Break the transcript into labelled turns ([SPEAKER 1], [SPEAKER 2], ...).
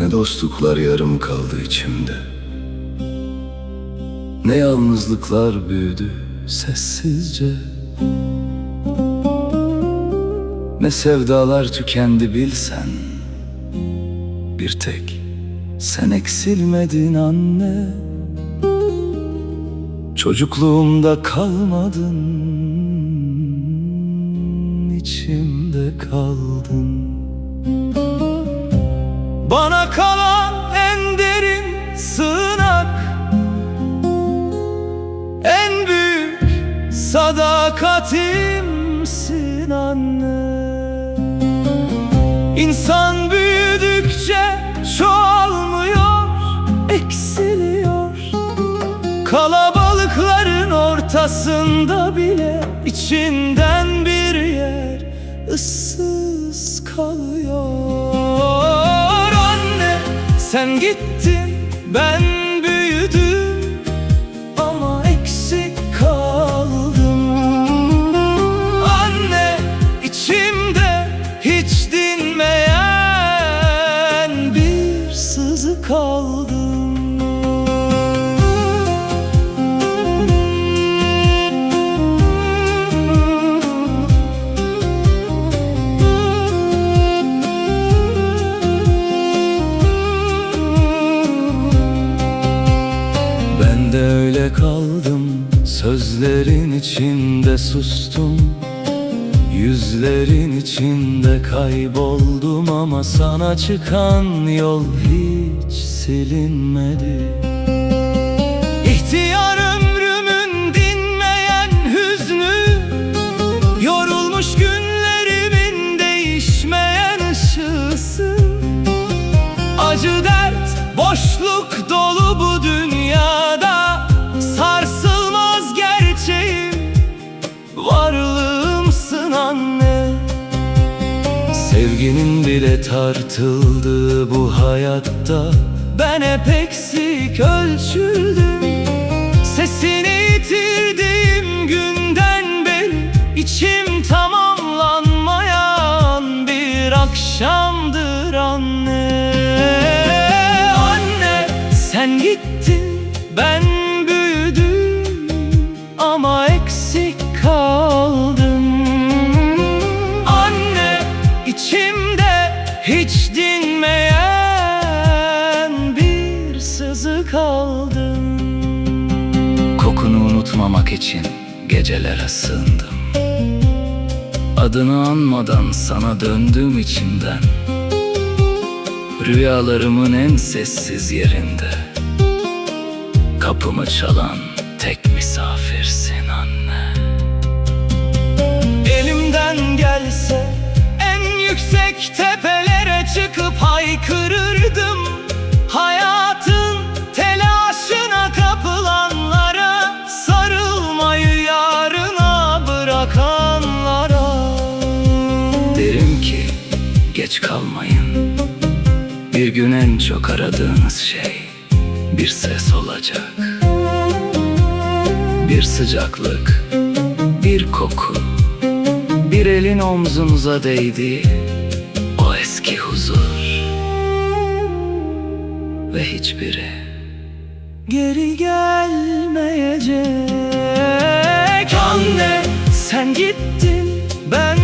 [SPEAKER 1] Ne dostluklar yarım kaldı içimde, ne yalnızlıklar büyüdü sessizce, ne sevdalar tükendi bilsen. Bir tek sen eksilmedin anne. Çocukluğumda kalmadın, içimde kaldın. Bana kalan en derin sığınak, en büyük sadakatimsin anne. İnsan büyüdükçe çoğalmıyor, eksiliyor. Kalabalıkların ortasında bile içinden bir yer ıssız kalıyor. Anne, sen gittin, ben büyüdüm ama eksik kaldım. Anne, içimde hiç dinmeyen bir sızı kaldım. Ben de öyle kaldım, sözlerin içinde sustum, yüzlerin içinde kayboldum ama sana çıkan yol hiç silinmedi. İhtiyar ömrümün dinmeyen hüznü, yorulmuş günlerimin değişmeyen ışığısın. Acı dert, boşluk dolu bu dünyada, sarsılmaz gerçeğim, varlığımsın anne. Sevginin bile tartıldığı bu hayatta ben hep eksik ölçüldüm. Sesini yitirdiğim günden beri içim tamamlanmayan bir akşamdır anne. Anne, sen gittin, ben büyüdüm ama eksik kaldım. Anne, içimde hiç dinmeyen bir sızı kaldım. Kokunu unutmamak için gecelere sığındım. Adını anmadan sana döndüm içimden. Rüyalarımın en sessiz yerinde kapımı çalan tek misafirsin anne. Elimden gelse en yüksek tepelere çıkıp haykırırdım. Hayatın telaşına kapılanlara, sarılmayı yarına bırakanlara. Derim ki geç kalmayın, bir gün en çok aradığınız şey bir ses olacak. Bir sıcaklık, bir koku, bir elin omzunuza değdiği o eski huzur. Ve hiçbiri geri gelmeyecek. Anne, sen gittin, ben